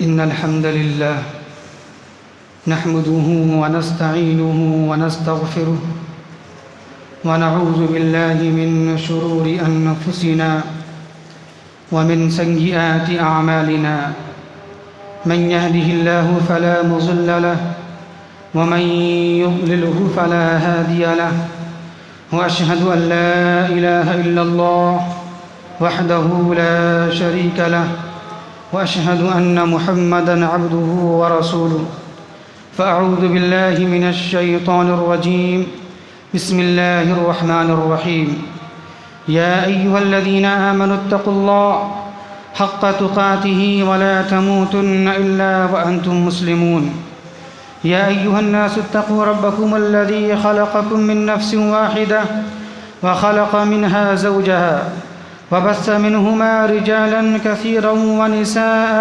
إن الحمد لله نحمده ونستعينه ونستغفره ونعوذ بالله من شرور أنفسنا ومن سيئات أعمالنا من يهده الله فلا مضل له ومن يضلله فلا هادي له وأشهد أن لا إله إلا الله وحده لا شريك له وأشهد أن محمدًا عبده ورسوله فأعوذ بالله من الشيطان الرجيم بسم الله الرحمن الرحيم يا أيها الذين آمنوا اتقوا الله حق تقاته ولا تموتن إلا وأنتم مسلمون يا أيها الناس اتقوا ربكم الذي خلقكم من نفس واحدة وخلق منها زوجها وبث منهما رجالا كثيرا ونساء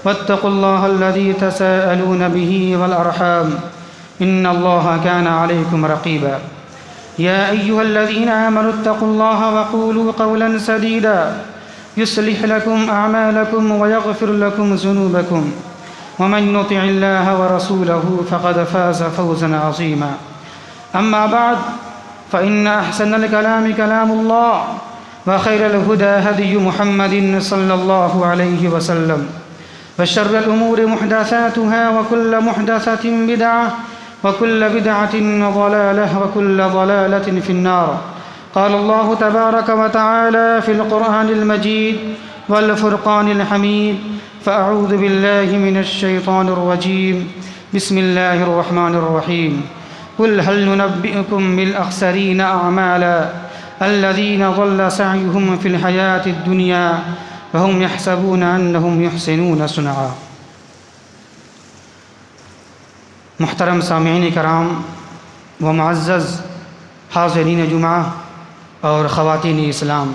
واتقوا الله الذي تساءلون به والأرحام إن الله كان عليكم رقيبا يا أيها الذين آمنوا اتقوا الله وقولوا قولا سديدا يصلح لكم أعمالكم ويغفر لكم ذنوبكم ومن يطع الله ورسوله فقد فاز فوزا عظيما أما بعد فإن أحسن الكلام كلام الله وخير الهدى هدي محمد صلى الله عليه وسلم وشر الأمور محدثاتها وكل محدثة بدعة وكل بدعة ضلالة وكل ضلالة في النار قال الله تبارك وتعالى في القرآن المجيد والفرقان الحميد فأعوذ بالله من الشيطان الرجيم بسم الله الرحمن الرحيم قل هل ننبئكم بالأخسرين أعمالا الذين ضل سعيهم في الحياة الدنيا وهم يحسبون أنهم يحسنون صنعا۔ محترم سامعین کرام و معزز حاضرین جمعہ اور خواتین اسلام،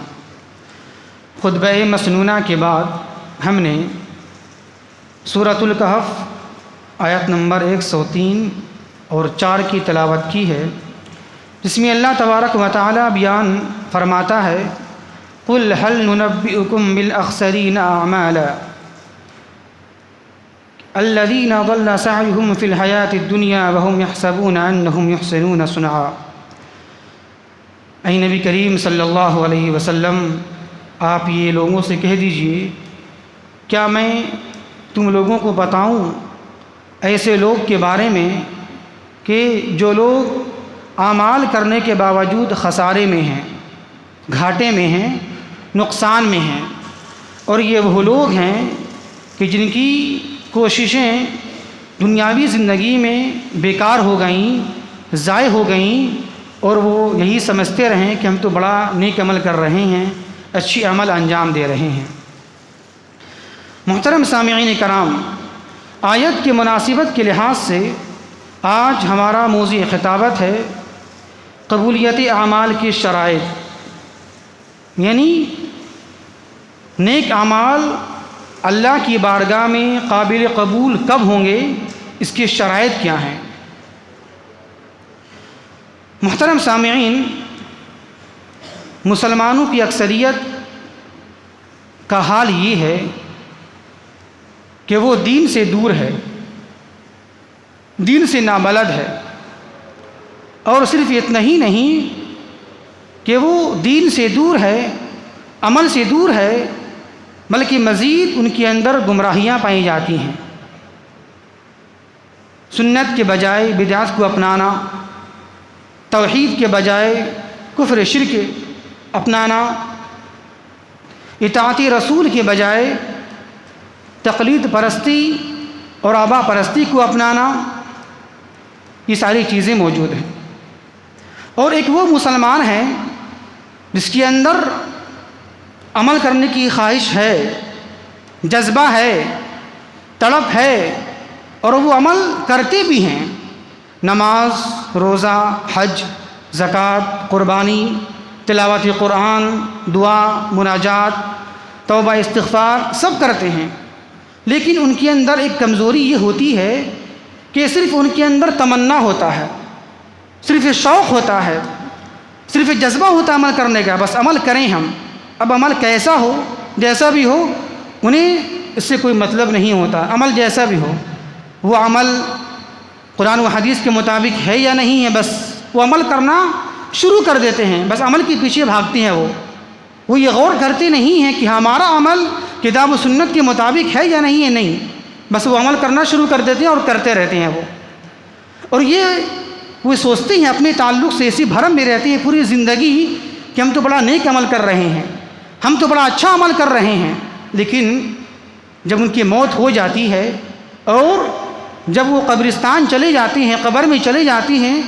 خطبہ مسنونہ کے بعد ہم نے سورۃ الکہف آیت نمبر 103 اور 4 کی تلاوت کی ہے، جس میں اللہ تبارک و تعالی بیان فرماتا ہے قل هل ننبئكم بالاخسرین اعمالا الذين ضل سعيهم في الحياة الدنيا وهم يحسبون أنهم يحسنون صنعا۔ اے نبی کریم صلی اللہ علیہ وسلم، آپ یہ لوگوں سے کہہ دیجئے، کیا میں تم لوگوں کو بتاؤں ایسے لوگ کے بارے میں کہ جو لوگ اعمال کرنے کے باوجود خسارے میں ہیں، گھاٹے میں ہیں، نقصان میں ہیں، اور یہ وہ لوگ ہیں کہ جن کی کوششیں دنیاوی زندگی میں بیکار ہو گئیں، ضائع ہو گئیں، اور وہ یہی سمجھتے رہیں کہ ہم تو بڑا نیک عمل کر رہے ہیں، اچھی عمل انجام دے رہے ہیں۔ محترم سامعین کرام، آیت کی مناسبت کے لحاظ سے آج ہمارا موضوع خطابت ہے قبولیت اعمال کی شرائط، یعنی نیک اعمال اللہ کی بارگاہ میں قابل قبول کب ہوں گے، اس کی شرائط کیا ہیں۔ محترم سامعین، مسلمانوں کی اکثریت کا حال یہ ہے کہ وہ دین سے دور ہے، دین سے نابلد ہے، اور صرف اتنا ہی نہیں کہ وہ دین سے دور ہے، عمل سے دور ہے، بلکہ مزید ان کے اندر گمراہیاں پائی جاتی ہیں۔ سنت کے بجائے بدعت کو اپنانا، توحید کے بجائے کفر شرک اپنانا، اطاعت رسول کے بجائے تقلید پرستی اور آبا پرستی کو اپنانا، یہ ساری چیزیں موجود ہیں۔ اور ایک وہ مسلمان ہے جس کے اندر عمل کرنے کی خواہش ہے، جذبہ ہے، تڑپ ہے، اور وہ عمل کرتے بھی ہیں، نماز، روزہ، حج، زکوٰۃ، قربانی، تلاوت قرآن، دعا، مناجات، توبہ، استغفار سب کرتے ہیں، لیکن ان کے اندر ایک کمزوری یہ ہوتی ہے کہ صرف ان کے اندر تمنا ہوتا ہے، صرف شوق ہوتا ہے، صرف جذبہ ہوتا ہے عمل کرنے کا، بس عمل کریں ہم، اب عمل کیسا ہو، جیسا بھی ہو، انہیں اس سے کوئی مطلب نہیں ہوتا، عمل جیسا بھی ہو، وہ عمل قرآن و حدیث کے مطابق ہے یا نہیں ہے، بس وہ عمل کرنا شروع کر دیتے ہیں، بس عمل کے پیچھے بھاگتے ہیں۔ وہ یہ غور کرتے نہیں ہیں کہ ہمارا عمل کتاب و سنت کے مطابق ہے یا نہیں ہے، نہیں، بس وہ عمل کرنا شروع کر دیتے ہیں اور کرتے رہتے ہیں اور وہ سوچتے ہیں اپنے تعلق سے ایسی بھرم میں رہتے ہیں پوری زندگی کہ ہم تو بڑا نیک عمل کر رہے ہیں، ہم تو بڑا اچھا عمل کر رہے ہیں، لیکن جب ان کی موت ہو جاتی ہے اور جب وہ قبرستان چلے جاتے ہیں، قبر میں چلے جاتی ہیں،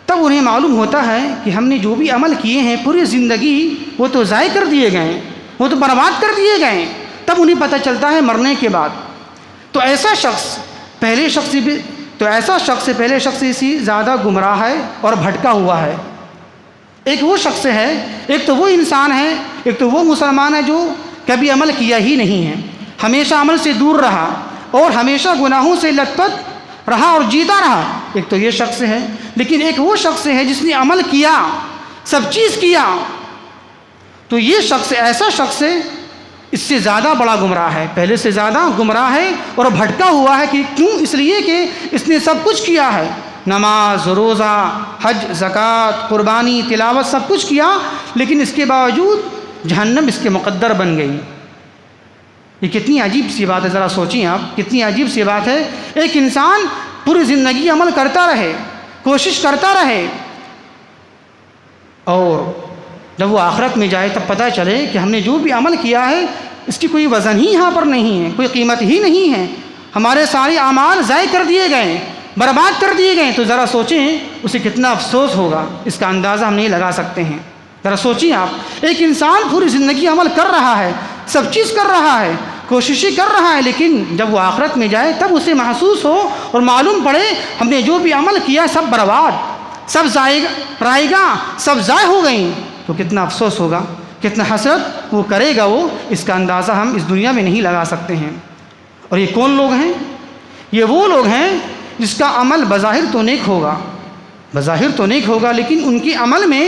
تب انہیں معلوم ہوتا ہے کہ ہم نے جو بھی عمل کیے ہیں پوری زندگی وہ تو ضائع کر دیے گئے، وہ تو برباد کر دیے گئے۔ تب انہیں پتہ چلتا ہے مرنے کے بعد تو ایسا شخص پہلے شخص سے زیادہ گمراہ ہے اور بھٹکا ہوا ہے۔ ایک وہ شخص ہے، ایک تو وہ انسان ہے، ایک تو وہ مسلمان ہے جو کبھی عمل کیا ہی نہیں ہے، ہمیشہ عمل سے دور رہا اور ہمیشہ گناہوں سے لت پت رہا اور جیتا رہا، ایک تو یہ شخص ہے۔ لیکن ایک وہ شخص ہے جس نے عمل کیا، سب چیز کیا، تو یہ شخص ایسا شخص ہے، اس سے زیادہ بڑا گمراہ ہے، پہلے سے زیادہ گمراہ ہے اور بھٹکا ہوا ہے۔ کہ کیوں؟ اس لیے کہ اس نے سب کچھ کیا ہے، نماز، روزہ، حج، زکوٰۃ، قربانی، تلاوت، سب کچھ کیا، لیکن اس کے باوجود جہنم اس کے مقدر بن گئی۔ یہ کتنی عجیب سی بات ہے، ذرا سوچیں آپ، کتنی عجیب سی بات ہے۔ ایک انسان پوری زندگی عمل کرتا رہے، کوشش کرتا رہے، اور جب وہ آخرت میں جائے تب پتہ چلے کہ ہم نے جو بھی عمل کیا ہے اس کی کوئی وزن ہی یہاں پر نہیں ہے، کوئی قیمت ہی نہیں ہے، ہمارے سارے اعمال ضائع کر دیے گئے، برباد کر دیے گئے، تو ذرا سوچیں اسے کتنا افسوس ہوگا، اس کا اندازہ ہم نہیں لگا سکتے ہیں۔ ذرا سوچیں آپ، ایک انسان پوری زندگی عمل کر رہا ہے، سب چیز کر رہا ہے، کوششیں کر رہا ہے، لیکن جب وہ آخرت میں جائے تب اسے محسوس ہو اور معلوم پڑے ہم نے جو بھی عمل کیا سب برباد، سب رائے گا، سب ضائع ہو گئیں، تو کتنا افسوس ہوگا، کتنا حسرت وہ کرے گا، اس کا اندازہ ہم اس دنیا میں نہیں لگا سکتے ہیں۔ اور یہ کون لوگ ہیں؟ یہ وہ لوگ ہیں جس کا عمل بظاہر تو نیک ہوگا، لیکن ان کے عمل میں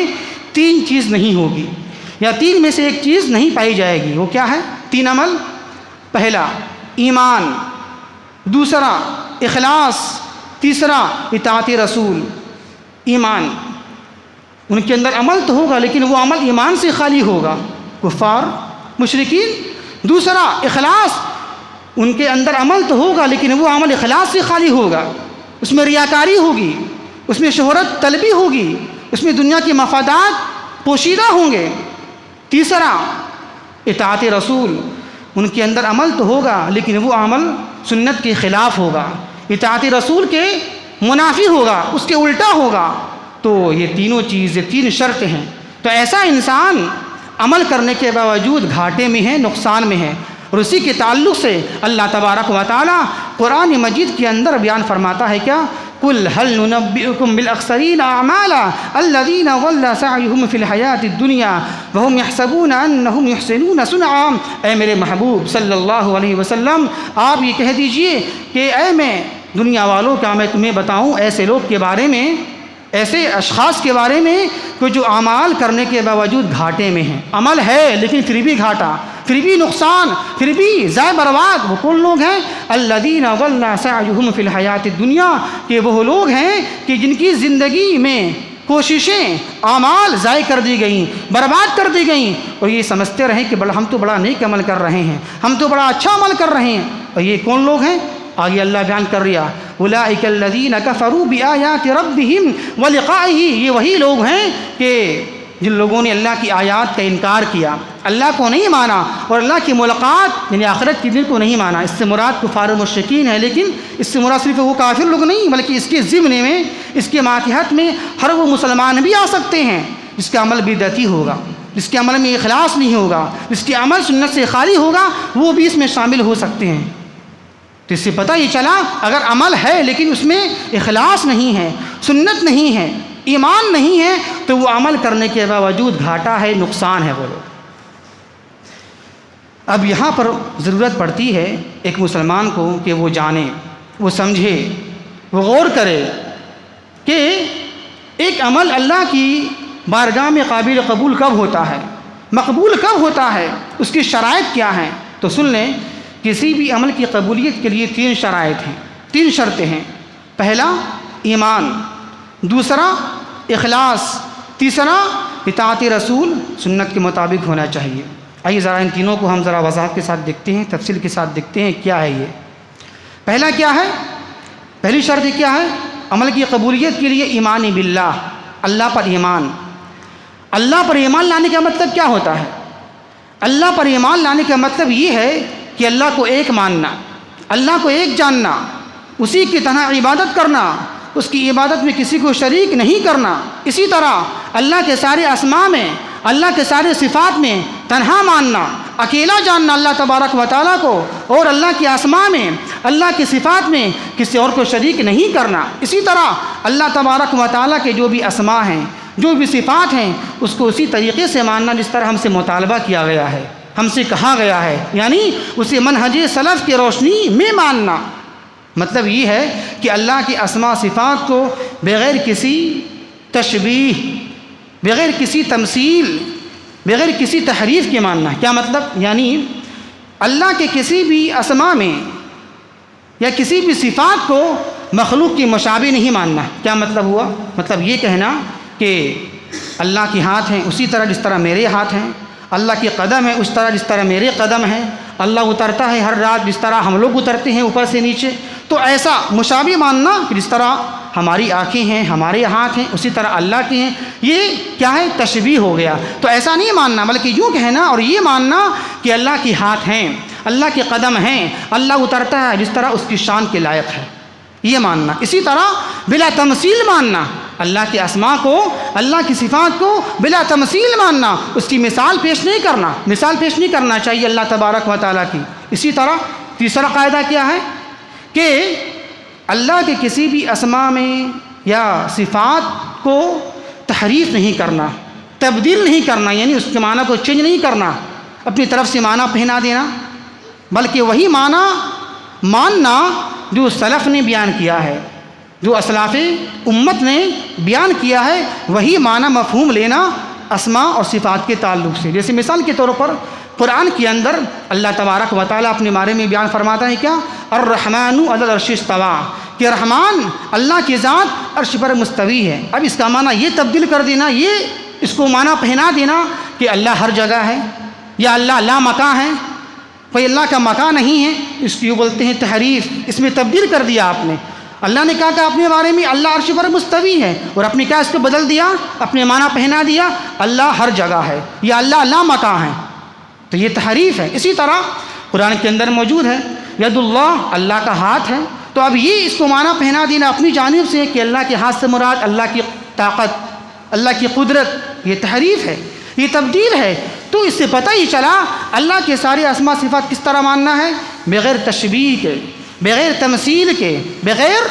3 چیز نہیں ہوگی، یا 3 میں سے ایک چیز نہیں پائی جائے گی۔ وہ کیا ہے؟ 3 عمل۔ پہلا ایمان، دوسرا اخلاص، تیسرا اطاعت رسول۔ ایمان، ان کے اندر عمل تو ہوگا لیکن وہ عمل ایمان سے خالی ہوگا، کفار، مشرکین۔ دوسرا اخلاص، ان کے اندر عمل تو ہوگا لیکن وہ عمل اخلاص سے خالی ہوگا، اس میں ریاکاری ہوگی، اس میں شہرت طلبی ہوگی، اس میں دنیا کے مفادات پوشیدہ ہوں گے۔ تیسرا اطاعت رسول، ان کے اندر عمل تو ہوگا لیکن وہ عمل سنت کے خلاف ہوگا، اطاعت رسول کے منافی ہوگا، اس کے الٹا ہوگا۔ تو یہ تینوں چیزیں، 3 شرط ہیں۔ تو ایسا انسان عمل کرنے کے باوجود گھاٹے میں ہے، نقصان میں ہے، اور اسی کے تعلق سے اللہ تبارک و تعالی قرآن مجید کے اندر بیان فرماتا ہے کیا؟ قُلْ هَلْ نُنَبِّئُكُمْ بِالْأَخْسَرِينَ أَعْمَالًا الَّذِينَ ضَلَّ سَعْيُهُمْ فِي الْحَيَاةِ الدُّنْيَا وَهُمْ يَحْسَبُونَ أَنَّهُمْ يُحْسِنُونَ صُنْعًا۔ اے میرے محبوب صلی اللہ علیہ وسلم، آپ یہ کہہ دیجئے کہ اے میں دنیا والوں، کیا میں تمہیں بتاؤں ایسے لوگ کے بارے میں، ایسے اشخاص کے بارے میں کہ جو اعمال کرنے کے باوجود گھاٹے میں ہیں، عمل ہے لیکن پھر بھی گھاٹا، پھر بھی نقصان، پھر بھی ضائع برباد۔ وہ کون لوگ ہیں؟ الذین ضل سعیہم فی الحیات الدنیا، کہ وہ لوگ ہیں کہ جن کی زندگی میں کوششیں، اعمال ضائع کر دی گئیں، برباد کر دی گئیں، اور یہ سمجھتے رہیں کہ ہم تو بڑا نیک عمل کر رہے ہیں، ہم تو بڑا اچھا عمل کر رہے ہیں۔ اور یہ کون لوگ ہیں؟ آگے اللہ بیان کر رہا، اولئک الذین کفروا بآیات ربہم ولقائہ، یہ وہی لوگ ہیں کہ جن لوگوں نے اللہ کی آیات کا انکار کیا، اللہ کو نہیں مانا، اور اللہ کی ملاقات یعنی آخرت کے دن کو نہیں مانا۔ اس سے مراد کفار و مشرکین ہے، لیکن اس سے مراد صرف وہ کافر لوگ نہیں، بلکہ اس کے ضمن میں، اس کے ماتحت میں ہر وہ مسلمان بھی آ سکتے ہیں جس کا عمل بدعتی ہوگا، جس کے عمل میں اخلاص نہیں ہوگا، جس کے عمل سنت سے خالی ہوگا، وہ بھی اس میں شامل ہو سکتے ہیں۔ تو اس سے پتہ یہ چلا اگر عمل ہے لیکن اس میں اخلاص نہیں ہے، سنت نہیں ہے، ایمان نہیں ہے، تو وہ عمل کرنے کے باوجود گھاٹا ہے، نقصان ہے۔ بولو، اب یہاں پر ضرورت پڑتی ہے ایک مسلمان کو کہ وہ جانے، وہ سمجھے، وہ غور کرے کہ ایک عمل اللہ کی بارگاہ میں قابل قبول کب ہوتا ہے، مقبول کب ہوتا ہے، اس کی شرائط کیا ہیں۔ تو سن لیں کسی بھی عمل کی قبولیت کے لیے 3 شرائط ہیں، 3 شرطیں ہیں۔ پہلا ایمان، دوسرا اخلاص، تیسرا اطاعت رسول، سنت کے مطابق ہونا چاہیے۔ آئیے ذرا ان تینوں کو ہم ذرا وضاحت کے ساتھ دیکھتے ہیں، تفصیل کے ساتھ دیکھتے ہیں کیا ہے یہ۔ پہلا کیا ہے؟ پہلی شرط کیا ہے؟ عمل کی قبولیت کے لیے ایمان باللہ، اللہ پر ایمان۔ اللہ پر ایمان لانے کا مطلب کیا ہوتا ہے؟ اللہ پر ایمان لانے کا مطلب یہ ہے کہ اللہ کو ایک ماننا، اللہ کو ایک جاننا، اسی کی تنہا عبادت کرنا، اس کی عبادت میں کسی کو شریک نہیں کرنا۔ اسی طرح اللہ کے سارے اسماء میں، اللہ کے سارے صفات میں تنہا ماننا، اکیلا جاننا اللہ تبارک و تعالیٰ کو، اور اللہ کے اسماء میں، اللہ کی صفات میں کسی اور کو شریک نہیں کرنا۔ اسی طرح اللہ تبارک و تعالیٰ کے جو بھی اسماء ہیں، جو بھی صفات ہیں، اس کو اسی طریقے سے ماننا جس طرح ہم سے مطالبہ کیا گیا ہے، ہم سے کہا گیا ہے، یعنی اسے منہج سلف کی روشنی میں ماننا۔ مطلب یہ ہے کہ اللہ کی اسماء صفات کو بغیر کسی تشبیہ، بغیر کسی تمثیل، بغیر کسی تحریف کے ماننا۔ کیا مطلب؟ یعنی اللہ کے کسی بھی اسماء میں یا کسی بھی صفات کو مخلوق کی مشابہ نہیں ماننا۔ کیا مطلب ہوا؟ مطلب یہ کہنا کہ اللہ کے ہاتھ ہیں اسی طرح جس طرح میرے ہاتھ ہیں، اللہ کے قدم ہیں اس طرح جس طرح میرے قدم ہیں، اللہ اترتا ہے ہر رات جس طرح ہم لوگ اترتے ہیں اوپر سے نیچے۔ تو ایسا مشابہ ماننا کہ جس طرح ہماری آنکھیں ہیں، ہمارے ہاتھ ہیں، اسی طرح اللہ کے ہیں، یہ کیا ہے؟ تشبیہ ہو گیا۔ تو ایسا نہیں ماننا، بلکہ یوں کہنا اور یہ ماننا کہ اللہ کے ہاتھ ہیں، اللہ کے قدم ہیں، اللہ اترتا ہے جس طرح اس کی شان کے لائق ہے، یہ ماننا۔ اسی طرح بلا تمثیل ماننا، اللہ کے اسماء کو، اللہ کی صفات کو بلا تمثیل ماننا، اس کی مثال پیش نہیں کرنا، مثال پیش نہیں کرنا چاہیے اللہ تبارک و تعالیٰ کی۔ اسی طرح تیسرا قاعدہ کیا ہے کہ اللہ کے کسی بھی اسماء میں یا صفات کو تحریف نہیں کرنا، تبدیل نہیں کرنا، یعنی اس کے معنی کو چینج نہیں کرنا، اپنی طرف سے معنی پہنا دینا، بلکہ وہی معنی ماننا جو سلف نے بیان کیا ہے، جو اسلاف امت نے بیان کیا ہے، وہی معنی مفہوم لینا اسماء اور صفات کے تعلق سے۔ جیسے مثال کے طور پر قرآن کے اندر اللہ تبارک و تعالیٰ اپنے بارے میں بیان فرماتا ہے کیا؟ الرحمن علی العرش استویٰ، کہ رحمان اللہ کی ذات عرش پر مستوی ہے۔ اب اس کا معنی یہ تبدیل کر دینا، یہ اس کو معنی پہنا دینا کہ اللہ ہر جگہ ہے یا اللہ لا مکان ہے، کوئی اللہ کا مکان نہیں ہے، اس کی بولتے ہیں تحریف، اس میں تبدیل کر دیا آپ نے۔ اللہ نے کہا کہ اپنے بارے میں اللہ عرش پر مستوی ہے، اور اپنے کیا اس کو بدل دیا، اپنے معنی پہنا دیا اللہ ہر جگہ ہے یا اللہ لا مکان ہے، تو یہ تحریف ہے۔ اسی طرح قرآن کے اندر موجود ہے ید اللہ، اللہ کا ہاتھ ہے، تو اب یہ اس کو معنی پہنا دینا اپنی جانب سے کہ اللہ کے ہاتھ سے مراد اللہ کی طاقت، اللہ کی قدرت، یہ تحریف ہے، یہ تبدیل ہے۔ تو اس سے پتہ ہی چلا اللہ کے سارے اسماء صفات کس طرح ماننا ہے، بغیر تشبیہ کے، بغیر تمثیل کے، بغیر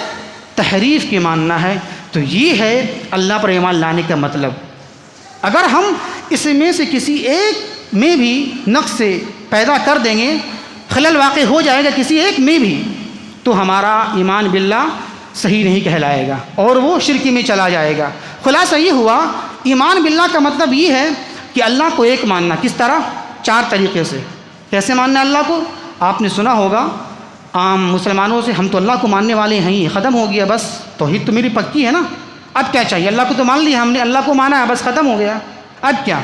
تحریف کے ماننا ہے۔ تو یہ ہے اللہ پر ایمان لانے کا مطلب۔ اگر ہم اس میں سے کسی ایک میں بھی نقص سے پیدا کر دیں گے، خلل واقع ہو جائے گا کسی ایک میں بھی، تو ہمارا ایمان باللہ صحیح نہیں کہلائے گا اور وہ شرک میں چلا جائے گا۔ خلاصہ یہ ہوا ایمان باللہ کا مطلب یہ ہے کہ اللہ کو ایک ماننا۔ کس طرح؟ 4 طریقے سے۔ کیسے ماننا اللہ کو؟ آپ نے سنا ہوگا عام مسلمانوں سے، ہم تو اللہ کو ماننے والے ہیں ہی، ختم ہو گیا بس، توحید تو میری پکی ہے نا، اب کیا چاہیے، اللہ کو تو مان لیا ہم نے، اللہ کو مانا ہے بس ختم ہو گیا، اب کیا؟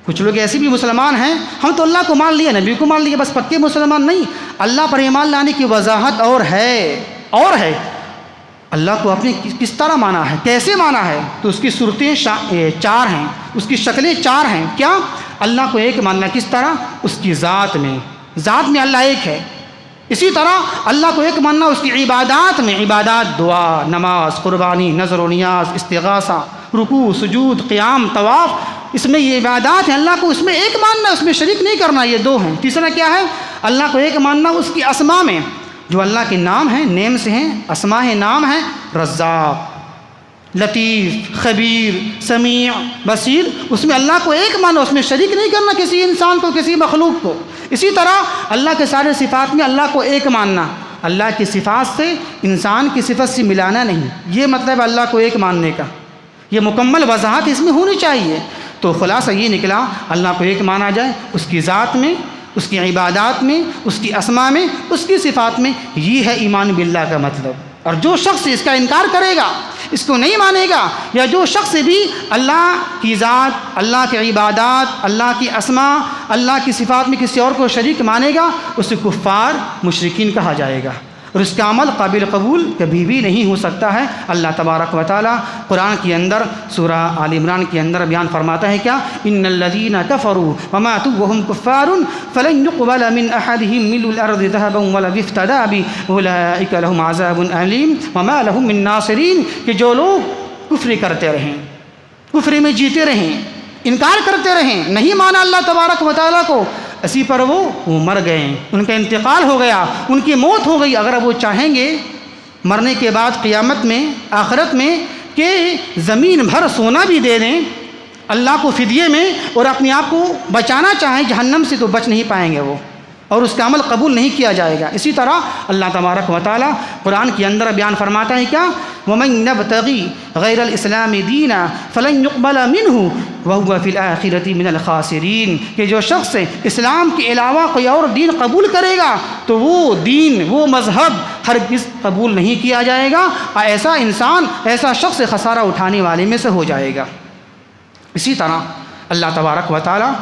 کچھ لوگ ایسے بھی مسلمان ہیں، ہم تو اللہ کو مان لیا، نبی کو مان لیا، بس پکے مسلمان نہیں۔ اللہ پر ایمان لانے کی وضاحت اور ہے اللہ کو آپ نے کس طرح مانا ہے، کیسے مانا ہے، تو اس کی صورتیں 4 ہیں، اس کی شکلیں 4 ہیں۔ کیا؟ اللہ کو ایک ماننا کس طرح؟ اس کی ذات میں اللہ ایک ہے۔ اسی طرح اللہ کو ایک ماننا اس کی عبادات میں، عبادات دعا، نماز، قربانی، نذر و نیاز، استغاثہ، رکوع، سجود، قیام، طواف، اس میں یہ عبادات ہیں، اللہ کو اس میں ایک ماننا، اس میں شریک نہیں کرنا، یہ 2 ہیں۔ تیسرا کیا ہے؟ اللہ کو ایک ماننا اس کی اسماء میں، جو اللہ کے نام ہیں، نیم سے ہیں، اسماء ہیں، نام ہیں، رزاق، لطیف، خبیر، سمیع، بصیر، اس میں اللہ کو ایک ماننا، اس میں شریک نہیں کرنا کسی انسان کو، کسی مخلوق کو۔ اسی طرح اللہ کے سارے صفات میں اللہ کو ایک ماننا، اللہ کی صفات سے انسان کی صفت سے ملانا نہیں، یہ مطلب اللہ کو ایک ماننے کا، یہ مکمل وضاحت اس میں ہونی چاہیے۔ تو خلاصہ یہ نکلا اللہ کو ایک مانا جائے اس کی ذات میں، اس کی عبادات میں، اس کی اسماء میں، اس کی صفات میں، یہ ہے ایمان باللہ کا مطلب۔ اور جو شخص اس کا انکار کرے گا، اس کو نہیں مانے گا، یا جو شخص بھی اللہ کی ذات، اللہ کی عبادات، اللہ کی اسماء، اللہ کی صفات میں کسی اور کو شریک مانے گا، اسے کفار، مشرکین کہا جائے گا، اور اس کا عمل قابل قبول کبھی بھی نہیں ہو سکتا ہے۔ اللہ تبارک و تعالیٰ قرآن کے اندر سورہ آل عمران کے اندر بیان فرماتا ہے کیا؟ ان الذین کفروا وماتوا وهم کفار فلن يقبل من احدهم ملء الارض ذهبا ولو افتدى به اولئک لهم عذاب الیم وما لهم من ناصرین، کہ جو لوگ کفر کرتے رہیں، کفر میں جیتے رہیں، انکار کرتے رہیں، نہیں مانا اللہ تبارک و تعالیٰ کو، اسی پر وہ مر گئے، ان کا انتقال ہو گیا، ان کی موت ہو گئی۔ اگر وہ چاہیں گے مرنے کے بعد قیامت میں، آخرت میں، کہ زمین بھر سونا بھی دے دیں اللہ کو فدیے میں، اور اپنے آپ کو بچانا چاہیں جہنم سے، تو بچ نہیں پائیں گے وہ، اور اس کا عمل قبول نہیں کیا جائے گا۔ اسی طرح اللہ تبارک و تعالیٰ قرآن کے اندر بیان فرماتا ہے کیا؟ وَمَن يَبْتَغِي غَيْرَ الْإِسْلَامِ دِينًا فَلَن يُقْبَلَ مِنْهُ وَهُوَ فِي الْآخِرَةِ مِنَ الْخَاسِرِينَ، کہ جو شخص اسلام کے علاوہ کوئی اور دین قبول کرے گا تو وہ دین، وہ مذہب ہرگز قبول نہیں کیا جائے گا، اور ایسا انسان، ایسا شخص خسارہ اٹھانے والے میں سے ہو جائے گا۔ اسی طرح اللہ تبارک و تعالیٰ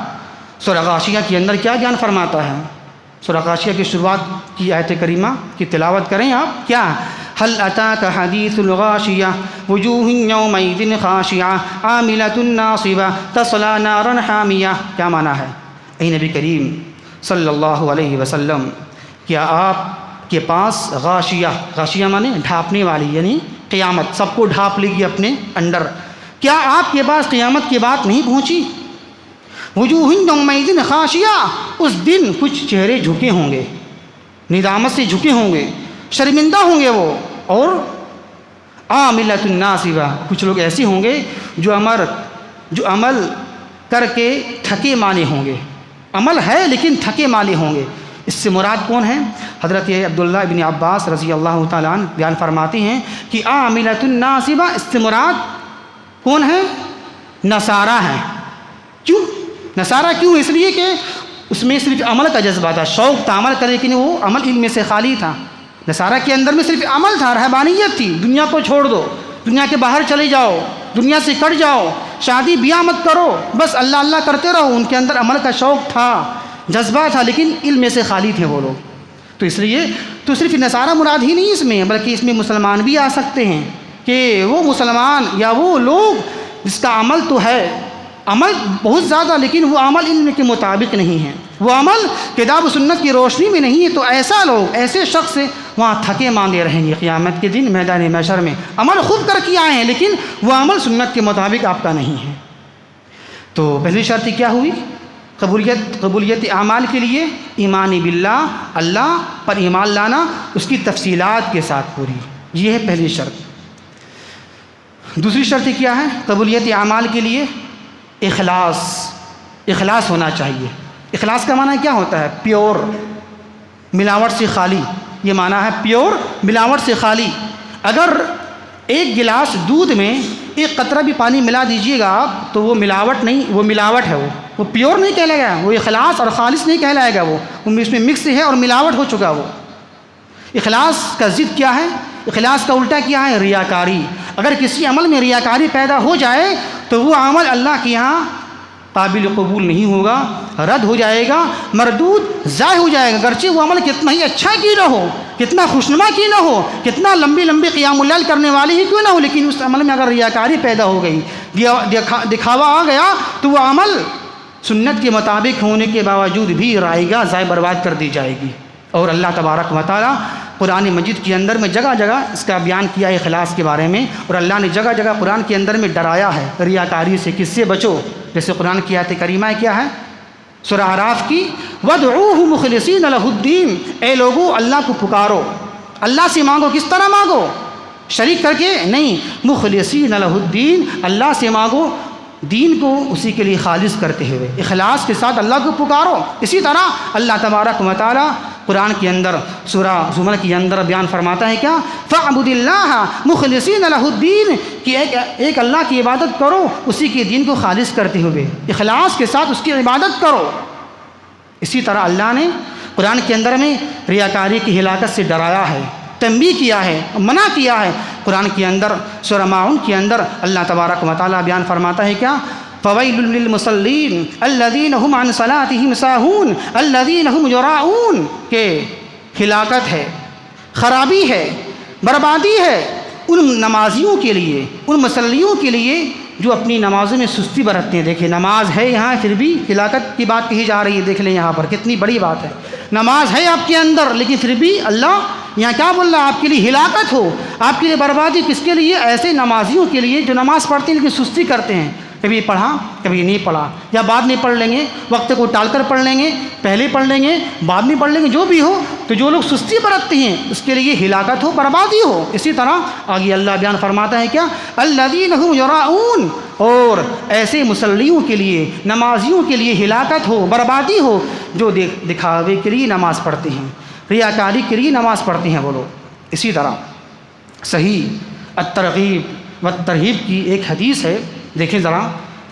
سورہ غاشیہ کے اندر کیا بیان فرماتا ہے؟ سورہ غاشیہ کی شروعات کی آیت کریمہ کی تلاوت کریں آپ، کیا؟ هل اتاك حديث الغاشية وجوه يومئذ خاشعة عاملة ناصبة تصلى نارا حامية، کیا معنی ہے؟ اے نبی کریم صلی اللہ علیہ وسلم، کیا آپ کے پاس غاشیہ، غاشیہ معنی ڈھانپنے والی، یعنی قیامت سب کو ڈھانپ لے گی اپنے انڈر، کیا آپ کے پاس قیامت کی بات نہیں پہنچی؟ وجوہ یومئذ خاشعہ، اس دن کچھ چہرے جھکے ہوں گے، ندامت سے جھکے ہوں گے، شرمندہ ہوں گے وہ، اور عاملۃ ناصبہ، کچھ لوگ ایسے ہوں گے جو عمل کر کے تھکے مانے ہوں گے، عمل ہے لیکن تھکے مانے ہوں گے۔ اس سے مراد کون ہے؟ حضرت عبداللہ ابن عباس رضی اللہ تعالیٰ عنہ بیان فرماتے ہیں کہ عاملۃ ناصبہ، اس سے مراد کون ہے؟ نصارہ ہیں۔ کیوں نصارہ؟ کیوں؟ اس لیے کہ اس میں صرف عمل کا جذبہ تھا، شوق تھا عمل کرے، لیکن وہ عمل علم سے خالی تھا۔ نصارہ کے اندر میں صرف عمل تھا، رہبانیت تھی، دنیا کو چھوڑ دو، دنیا کے باہر چلے جاؤ، دنیا سے کٹ جاؤ، شادی بیاہ مت کرو، بس اللہ اللہ کرتے رہو۔ ان کے اندر عمل کا شوق تھا، جذبہ تھا، لیکن علم سے خالی تھے وہ لوگ۔ تو اس لیے تو صرف نصارہ مراد ہی نہیں اس میں، بلکہ اس میں مسلمان بھی آ سکتے ہیں، کہ وہ مسلمان یا وہ لوگ جس کا عمل تو ہے، عمل بہت زیادہ، لیکن وہ عمل علم کے مطابق نہیں ہے، وہ عمل کتاب و سنت کی روشنی میں نہیں ہے، تو ایسا لوگ، ایسے شخص وہاں تھکے ماندے رہیں گے قیامت کے دن میدان محشر میں۔ عمل خود کر کے آئے ہیں، لیکن وہ عمل سنت کے مطابق آپ کا نہیں ہے۔ تو پہلی شرط کیا ہوئی؟ قبولیت اعمال کے لیے ایمان باللہ، اللہ پر ایمان لانا، اس کی تفصیلات کے ساتھ پوری، یہ ہے پہلی شرط۔ دوسری شرط کیا ہے قبولیت اعمال کے لیے؟ اخلاص ہونا چاہیے۔ اخلاص کا معنی کیا ہوتا ہے؟ پیور، ملاوٹ سے خالی، یہ معنی ہے پیور، ملاوٹ سے خالی۔ اگر ایک گلاس دودھ میں ایک قطرہ بھی پانی ملا دیجئے گا آپ، تو وہ ملاوٹ نہیں، وہ ملاوٹ ہے، وہ پیور نہیں کہلائے گا، وہ اخلاص اور خالص نہیں کہلائے گا، وہ اس میں مکس ہے اور ملاوٹ ہو چکا۔ وہ اخلاص کا ضد کیا ہے؟ اخلاص کا الٹا کیا ہے؟ ریاکاری۔ اگر کسی عمل میں ریاکاری پیدا ہو جائے تو وہ عمل اللہ کے یہاں قابل قبول نہیں ہوگا، رد ہو جائے گا، مردود، ضائع ہو جائے گا، اگرچہ وہ عمل کتنا ہی اچھا کیوں نہ ہو، کتنا خوشنما کیوں نہ ہو، کتنا لمبی قیام اللیل کرنے والی ہی کیوں نہ ہو، لیکن اس عمل میں اگر ریاکاری پیدا ہو گئی، دکھاوا آ گیا، تو وہ عمل سنت کے مطابق ہونے کے باوجود بھی رائیگاں ضائع برباد کر دی جائے گی۔ اور اللہ تبارک و تعالیٰ قرآن مجید کے اندر میں جگہ جگہ اس کا بیان کیا ہے اخلاص کے بارے میں، اور اللہ نے جگہ جگہ قرآن کے اندر میں ڈرایا ہے ریاکاری سے، کس سے بچو؟ جیسے قرآن کی آیت کریمہ کیا ہے؟ سورہ اعراف کی وَادْعُوهُ مُخْلِصِينَ لَهُ الدِّينَ، اے لوگو اللہ کو پکارو، اللہ سے مانگو، کس طرح مانگو؟ شریک کر کے نہیں، مخلصین لہ الدین، اللہ سے مانگو، دین کو اسی کے لیے خالص کرتے ہوئے، اخلاص کے ساتھ اللہ کو پکارو۔ اسی طرح اللہ تبارک و تعالیٰ قرآن کے اندر سورہ زمر کے اندر بیان فرماتا ہے کیا؟ فَاعْبُدِ اللَّهَ مُخْلِصِينَ لَهُ الدِّينَ، کہ ایک اللہ کی عبادت کرو اسی کے دین کو خالص کرتے ہوئے، اخلاص کے ساتھ اس کی عبادت کرو۔ اسی طرح اللہ نے قرآن کے اندر میں ریاکاری کی ہلاکت سے ڈرایا ہے، تنبیہ کیا ہے، منع کیا ہے۔ قرآن کے اندر سورہ ماعون کے اندر اللہ تبارک و تعالیٰ بیان فرماتا ہے کیا؟ فویل للمصلین الذین هم عن صلاتهم ساہون الذین هم یراؤون، کہ ہلاکت ہے، خرابی ہے، بربادی ہے ان نمازیوں کے لیے، ان مصلیوں کے لیے جو اپنی نمازوں میں سستی برتتے ہیں۔ دیکھیں نماز ہے یہاں، پھر بھی ہلاکت کی بات کہی جا رہی ہے۔ دیکھ لیں یہاں پر کتنی بڑی بات ہے، نماز ہے آپ کے اندر لیکن پھر بھی اللہ یہاں کیا بول رہا ہے؟ آپ کے لیے ہلاکت ہو، آپ کے لیے بربادی۔ کس کے لیے؟ ایسے نمازیوں کے لیے جو نماز پڑھتے ہیں لیکن سستی کرتے ہیں، کبھی پڑھا کبھی نہیں پڑھا، یا بعد میں پڑھ لیں گے، وقت کو ٹال کر پڑھ لیں گے، پہلے پڑھ لیں گے، بعد میں پڑھ لیں گے، جو بھی ہو۔ تو جو لوگ سستی برتتے ہیں اس کے لیے ہلاکت ہو، بربادی ہو۔ اسی طرح آگے اللہ بیان فرماتا ہے کیا؟ الذین هم یراؤون، اور ایسے مصلیوں کے لیے، نمازیوں کے لیے ہلاکت ہو، بربادی ہو جو دکھاوے کے لیے نماز پڑھتے ہیں، ریاکاری کے لیے نماز پڑھتے ہیں وہ لوگ۔ اسی طرح صحیح الترغیب والترہیب کی ایک حدیث ہے، دیکھیں ذرا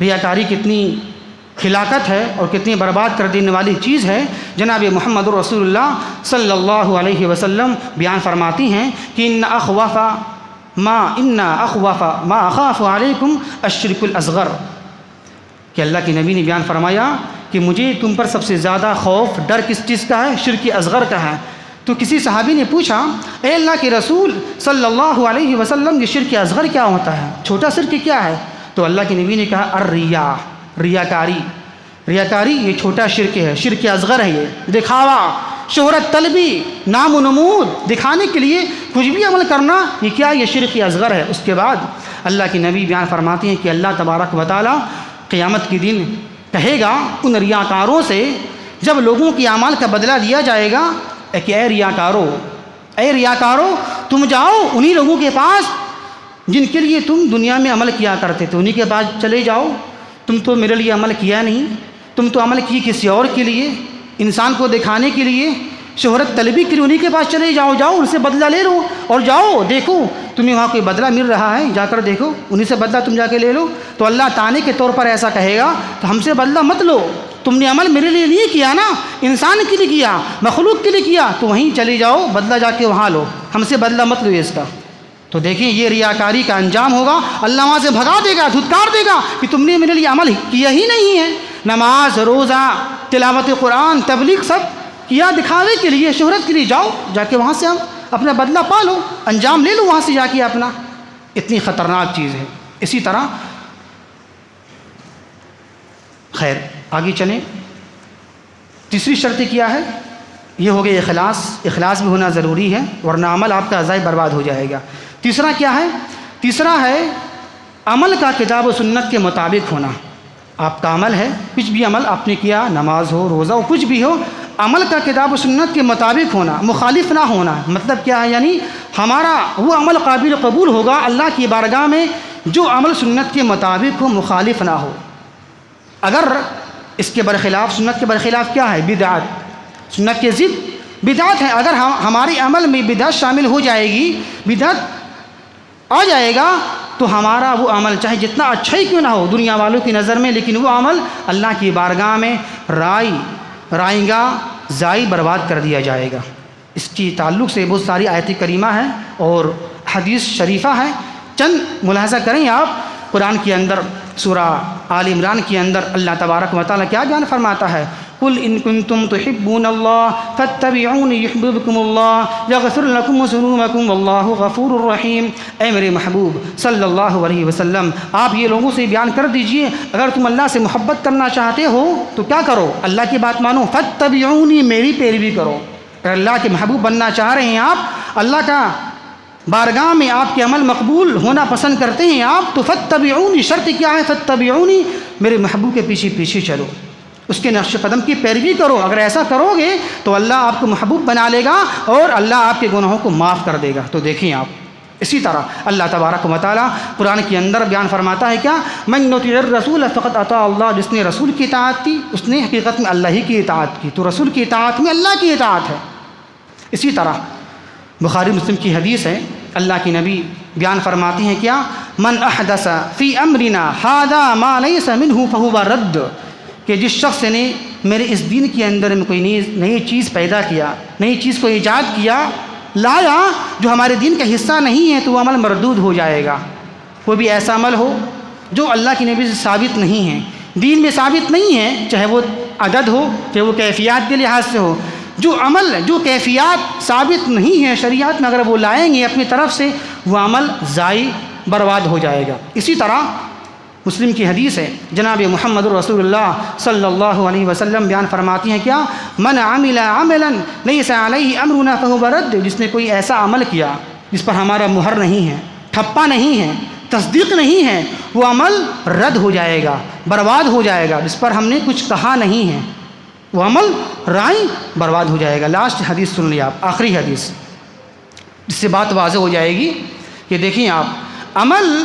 ریاکاری کتنی ہلاکت ہے اور کتنی برباد کر دینے والی چیز ہے۔ جناب محمد رسول اللہ صلی اللہ علیہ وسلم بیان فرماتی ہیں کہ ان اخوف ما اخاف علیکم الشرک الاصغر، کہ اللہ کے نبی نے بیان فرمایا کہ مجھے تم پر سب سے زیادہ خوف، ڈر کس چیز کا ہے؟ شرک اصغر کا ہے۔ تو کسی صحابی نے پوچھا اے اللہ کے رسول صلی اللہ علیہ وسلم یہ شرک اصغر کیا ہوتا ہے؟ چھوٹا شرک کیا ہے؟ تو اللہ کے نبی نے کہا الریا، ریاکاری۔ ریاکاری یہ چھوٹا شرک ہے، شرک اصغر ہے، یہ دکھاوا، شہرت طلبی، نام و نمود دکھانے کے لیے کچھ بھی عمل کرنا، یہ کیا؟ یہ شرک اصغر ہے۔ اس کے بعد اللہ کے نبی بیان فرماتے ہیں کہ اللہ تبارک و تعالیٰ قیامت کے دن کہے گا ان ریاکاروں سے، جب لوگوں کی اعمال کا بدلہ دیا جائے گا کہ اے ریاکاروں تم جاؤ انہی لوگوں کے پاس جن کے لیے تم دنیا میں عمل کیا کرتے تھے، انہی کے پاس چلے جاؤ، تم تو میرے لیے عمل کیا نہیں، تم تو عمل کی کسی اور کے لیے، انسان کو دکھانے کے لیے، شہرت طلبی کے لیے، انہی کے پاس چلے جاؤ، جاؤ ان سے بدلہ لے لو، اور جاؤ دیکھو تمہیں وہاں کوئی بدلہ مل رہا ہے، جا کر دیکھو، انہی سے بدلہ تم جا کے لے لو۔ تو اللہ تعالی کے طور پر ایسا کہے گا تو ہم سے بدلہ مت لو، تم نے عمل میرے لیے نہیں کیا نا، انسان کے لیے کیا، مخلوق کے لیے کیا، تو وہیں چلے جاؤ، بدلہ جا کے وہاں لو، ہم سے بدلہ مت لو اس کا۔ تو دیکھیں یہ ریاکاری کا انجام ہوگا، اللہ وہاں سے بھگا دے گا، دھتکار دے گا کہ تم نے میرے لیے عمل کیا ہی نہیں ہے، نماز، روزہ، تلاوت قرآن، تبلیغ سب کیا دکھاوے کے لیے، شہرت کے لیے، جاؤ جا کے وہاں سے ہم اپنا بدلہ پا لو، انجام لے لو وہاں سے جا کے اپنا۔ اتنی خطرناک چیز ہے۔ اسی طرح خیر آگے چلیں، تیسری شرط کیا ہے؟ یہ ہو گیا اخلاص، اخلاص بھی ہونا ضروری ہے ورنہ عمل آپ کا ضائع برباد ہو جائے گا۔ تیسرا کیا ہے؟ تیسرا ہے عمل کا کتاب و سنت کے مطابق ہونا۔ آپ کا عمل ہے، کچھ بھی عمل آپ نے کیا، نماز ہو، روزہ ہو، کچھ بھی ہو، عمل کا کتاب و سنت کے مطابق ہونا، مخالف نہ ہونا۔ مطلب کیا ہے؟ یعنی ہمارا وہ عمل قابل قبول ہوگا اللہ کی بارگاہ میں جو عمل سنت کے مطابق ہو، مخالف نہ ہو۔ اگر اس کے برخلاف، سنت کے برخلاف کیا ہے؟ بدعت، سنت کے ضد بدعت ہے۔ اگر ہمارے عمل میں بدعت شامل ہو جائے گی، بدعت آ جائے گا، تو ہمارا وہ عمل چاہے جتنا اچھا ہی کیوں نہ ہو دنیا والوں کی نظر میں، لیکن وہ عمل اللہ کی بارگاہ میں رائیں گا، ضائع برباد کر دیا جائے گا۔ اس کی تعلق سے بہت ساری آیت کریمہ ہیں اور حدیث شریفہ ہے، چند ملاحظہ کریں آپ۔ قرآن کے اندر سورہ آل عمران کے اندر اللہ تبارک و تعالیٰ کیا بیان فرماتا ہے؟ قل ان کنتم تحبون اللہ فاتبعونی یحببکم اللہ یغفر لکم ذنوبکم واللہ غفور الرحیم۔ اے میرے محبوب صلی اللہ علیہ وسلم، آپ یہ لوگوں سے بیان کر دیجئے اگر تم اللہ سے محبت کرنا چاہتے ہو تو کیا کرو؟ اللہ کی بات مانو، فاتبعونی، میری پیروی کرو۔ اگر اللہ کے محبوب بننا چاہ رہے ہیں آپ، اللہ کا بارگاہ میں آپ کے عمل مقبول ہونا پسند کرتے ہیں آپ، تو فاتبعونی، شرط کیا ہے؟ فاتبعونی، میرے محبوب کے پیچھے پیچھے چلو، اس کے نقش قدم کی پیروی کرو۔ اگر ایسا کرو گے تو اللہ آپ کو محبوب بنا لے گا اور اللہ آپ کے گناہوں کو معاف کر دے گا۔ تو دیکھیں آپ، اسی طرح اللہ تبارک و تعالیٰ قرآن کے اندر بیان فرماتا ہے کیا؟ من یطیع الرسول فقد اطاع اللہ، جس نے رسول کی اطاعت کی اس نے حقیقت میں اللہ ہی کی اطاعت کی۔ تو رسول کی اطاعت میں اللہ کی اطاعت ہے۔ اسی طرح بخاری مسلم کی حدیث ہے، اللہ کے نبی بیان فرماتے ہیں کیا؟ من احدث فی امرنا ھذا ما لیس منہ فہو رد، کہ جس شخص نے میرے اس دین کے اندر میں کوئی نئی چیز پیدا کیا، نئی چیز کو ایجاد کیا، لایا جو ہمارے دین کا حصہ نہیں ہے، تو وہ عمل مردود ہو جائے گا۔ کوئی بھی ایسا عمل ہو جو اللہ کے نبی سے ثابت نہیں ہے، دین میں ثابت نہیں ہے، چاہے وہ عدد ہو، چاہے وہ کیفیات کے لحاظ سے ہو، جو عمل جو کیفیات ثابت نہیں ہے شریعت میں، اگر وہ لائیں گے اپنی طرف سے، وہ عمل ضائع برباد ہو جائے گا۔ اسی طرح مسلم کی حدیث ہے، جناب محمد رسول اللہ صلی اللہ علیہ وسلم بیان فرماتی ہیں کیا، من عمل عملا لیس علیہ امرنا فہو رد، جس نے کوئی ایسا عمل کیا جس پر ہمارا مہر نہیں ہے، ٹھپا نہیں ہے، تصدیق نہیں ہے، وہ عمل رد ہو جائے گا، برباد ہو جائے گا۔ جس پر ہم نے کچھ کہا نہیں ہے، وہ عمل رائیں برباد ہو جائے گا۔ لاسٹ حدیث سن لیا آپ، آخری حدیث، جس سے بات واضح ہو جائے گی کہ دیکھیں آپ، عمل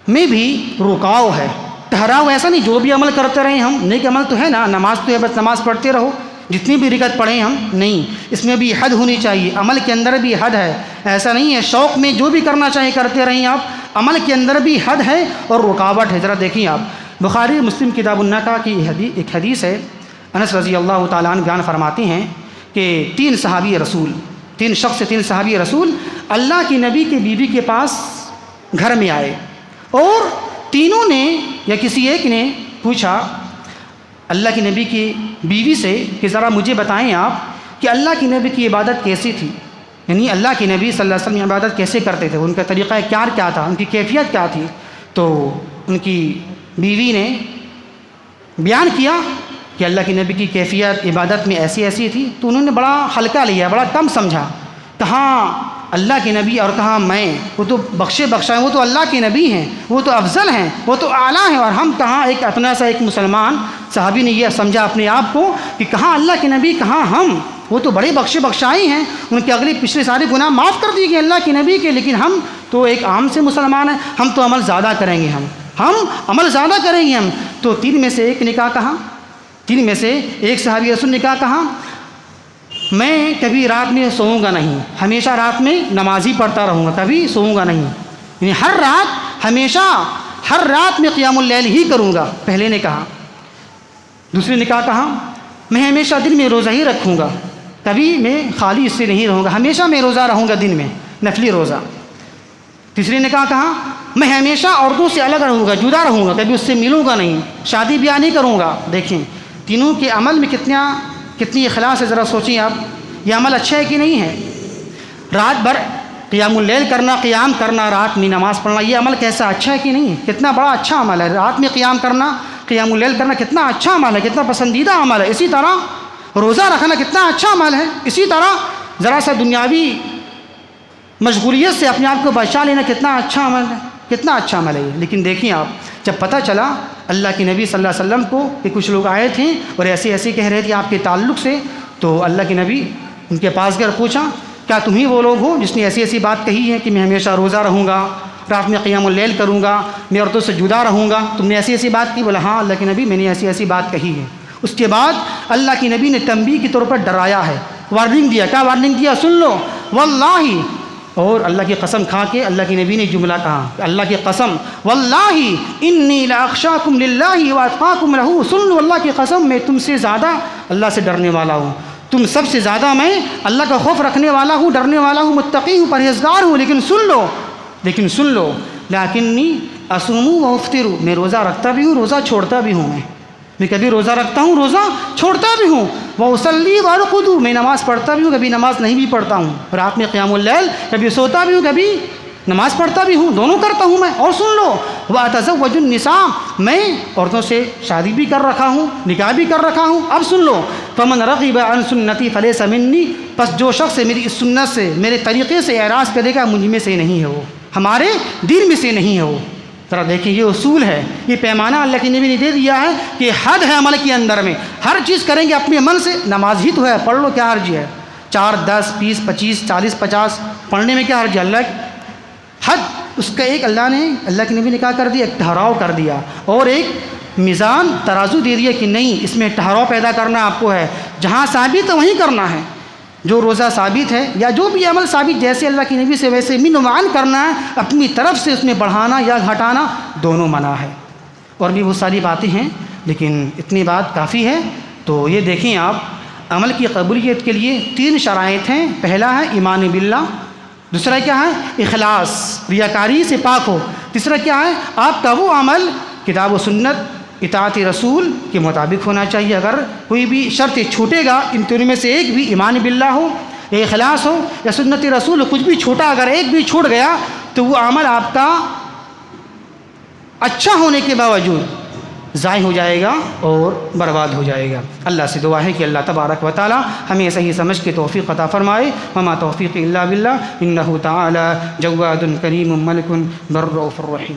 میں بھی رکاؤ ہے، ٹھہراؤ ایسا نہیں جو بھی عمل کرتے رہیں ہم، نیک عمل تو ہے نا، نماز تو ہے، بس نماز پڑھتے رہو، جتنی بھی رکعت پڑھیں ہم، نہیں، اس میں بھی حد ہونی چاہیے، عمل کے اندر بھی حد ہے، ایسا نہیں ہے شوق میں جو بھی کرنا چاہے کرتے رہیں آپ، عمل کے اندر بھی حد ہے اور رکاوٹ ہے۔ ذرا دیکھیں آپ، بخاری مسلم کتاب النکاح کی ایک حدیث ہے، انس رضی اللہ تعالیٰ عنہ بیان فرماتے ہیں کہ تین صحابی رسول اللہ کی نبی کے بیوی کے پاس گھر میں آئے، اور تینوں نے یا کسی ایک نے پوچھا اللہ کی نبی کی بیوی سے کہ ذرا مجھے بتائیں آپ کہ اللہ کی نبی کی عبادت کیسی تھی، یعنی اللہ کے نبی صلی اللہ علیہ وسلم عبادت کیسے کرتے تھے، ان کا طریقہ کار کیا تھا، ان کی کیفیت کیا تھی۔ تو ان کی بیوی نے بیان کیا کہ اللہ کے نبی کی کیفیت عبادت میں ایسی ایسی تھی، تو انہوں نے بڑا ہلکا لیا، بڑا کم سمجھا، کہاں اللہ کے نبی اور کہاں میں، وہ تو بخشے بخشائے، وہ تو اللہ کے نبی ہیں، وہ تو افضل ہیں، وہ تو اعلیٰ ہیں، اور ہم کہاں، ایک اپنا سا ایک مسلمان صحابی نے یہ سمجھا اپنے آپ کو کہ کہاں اللہ کے نبی کہاں ہم، وہ تو بڑے بخشے بخشائی ہیں، ان کے اگلے پچھلے سارے گناہ معاف کر دیے گئے اللہ کے نبی کے، لیکن ہم تو ایک عام سے مسلمان ہیں، ہم تو عمل زیادہ کریں گے، ہم عمل زیادہ کریں گے ہم۔ تو تین میں سے ایک نے کہا، تین میں سے ایک صحابی رسول نے کہا میں کبھی رات میں سوؤں گا نہیں، ہمیشہ رات میں نماز ہی پڑھتا رہوں گا، کبھی سوؤں گا نہیں، یعنی ہر رات، ہمیشہ ہر رات میں قیام اللیل ہی کروں گا، پہلے نے کہا۔ دوسرے نے کہا میں ہمیشہ دن میں روزہ ہی رکھوں گا، کبھی میں خالی اس سے نہیں رہوں گا، ہمیشہ میں روزہ رہوں گا دن میں، نفلی روزہ۔ تیسرے نے کہا میں ہمیشہ عورتوں سے الگ رہوں گا، جدا رہوں گا، کبھی اس سے ملوں گا نہیں، شادی بیاہ نہیں کروں گا۔ دیکھیں تینوں کے عمل میں کتنی اخلاص ہے، ذرا سوچیں آپ، یہ عمل اچھا ہے کہ نہیں ہے؟ رات بھر قیام اللیل کرنا، قیام کرنا، رات میں نماز پڑھنا، یہ عمل کیسا اچھا ہے کہ نہیں ہے؟ کتنا بڑا اچھا عمل ہے، رات میں قیام کرنا، قیام اللیل کرنا کتنا اچھا عمل ہے، کتنا پسندیدہ عمل ہے۔ اسی طرح روزہ رکھنا کتنا اچھا عمل ہے، اسی طرح ذرا سا دنیاوی مشغولیت سے اپنے آپ کو بچا لینا کتنا اچھا عمل ہے، کتنا اچھا عمل ہے۔ لیکن دیکھیں آپ، جب پتہ چلا اللہ کے نبی صلی اللہ علیہ وسلم کو کہ کچھ لوگ آئے تھے اور ایسے کہہ رہے تھے آپ کے تعلق سے، تو اللہ کے نبی ان کے پاس گئے اور پوچھا کیا تم ہی وہ لوگ ہو جس نے ایسی بات کہی ہے کہ میں ہمیشہ روزہ رہوں گا، رات میں قیام اللیل کروں گا، میں عورتوں سے جدا رہوں گا، تم نے ایسی بات کی؟ بولا ہاں اللہ کے نبی، میں نے ایسی بات کہی ہے۔ اس کے بعد اللہ کے نبی نے تنبیہ کے طور پر ڈرایا ہے، وارننگ دیا۔ کیا وارننگ دیا؟ سن لو، واللہ، اور اللہ کی قسم کھا کے اللہ کے نبی نے جملہ کہا، اللہ کی قسم، واللہ انی لاخشاکم للہ واتقاکم لہ، سن لو اللہ کی قسم، میں تم سے زیادہ اللہ سے ڈرنے والا ہوں، تم سب سے زیادہ میں اللہ کا خوف رکھنے والا ہوں، ڈرنے والا ہوں، متقی ہوں، پرہیزگار ہوں۔ لیکن سن لو لیکنی اصوم و افطر، میں روزہ رکھتا بھی ہوں، روزہ چھوڑتا بھی ہوں، میں کبھی روزہ رکھتا ہوں، روزہ چھوڑتا بھی ہوں، وأصلی وأرقد، میں نماز پڑھتا بھی ہوں، کبھی نماز نہیں بھی پڑھتا ہوں، رات میں قیام اللیل، کبھی سوتا بھی ہوں، کبھی نماز پڑھتا بھی ہوں، دونوں کرتا ہوں میں۔ اور سن لو وأتزوج النساء، میں عورتوں سے شادی بھی کر رکھا ہوں، نکاح بھی کر رکھا ہوں۔ اب سن لو فمن رغب عن سنتی فلیس منی، پس جو شخص میری اس سنت سے، میرے طریقے سے اعراض کرے گا، مجھ میں سے نہیں ہے، وہ ہمارے دین میں سے نہیں ہے وہ۔ ذرا دیکھیں یہ اصول ہے، یہ پیمانہ اللہ کے نبی نے دے دیا ہے کہ حد ہے عمل کے اندر میں، ہر چیز کریں گے اپنے من سے، نماز ہی تو ہے، پڑھ لو، کیا حرج ہے؟ 4 10 20 25 40 50 پڑھنے میں کیا حرج ہے؟ اللہ حد اس کا ایک اللہ کے نبی نے کہا کر دیا، ایک ٹھہراؤ کر دیا، اور ایک میزان ترازو دے دیا کہ نہیں، اس میں ٹھہراؤ پیدا کرنا آپ کو ہے، جہاں ثابت ہے وہیں کرنا ہے۔ جو روزہ ثابت ہے یا جو بھی عمل ثابت جیسے اللہ کے نبی سے ویسے منوان کرنا ہے، اپنی طرف سے اس میں بڑھانا یا گھٹانا دونوں منع ہے۔ اور بھی بہت ساری باتیں ہیں لیکن اتنی بات کافی ہے۔ تو یہ دیکھیں آپ، عمل کی قبولیت کے لیے 3 شرائط ہیں۔ پہلا ہے ایمان باللہ، دوسرا کیا ہے اخلاص، ریاکاری سے پاک ہو، تیسرا کیا ہے آپ کا وہ عمل کتاب و سنت اطاعت رسول کے مطابق ہونا چاہیے۔ اگر کوئی بھی شرط چھوٹے گا ان تینوں میں سے ایک بھی، ایمان باللہ ہو یا اخلاص ہو یا سنت رسول ہو، کچھ بھی چھوٹا اگر ایک بھی چھوٹ گیا تو وہ عمل آپ کا اچھا ہونے کے باوجود ضائع ہو جائے گا اور برباد ہو جائے گا۔ اللہ سے دعا ہے کہ اللہ تبارک و تعالی ہمیں صحیح سمجھ کے توفیق عطا فرمائے۔ وما توفیق الا باللہ انہ تعالی جواد کریم ملک بر رؤوف الرحیم۔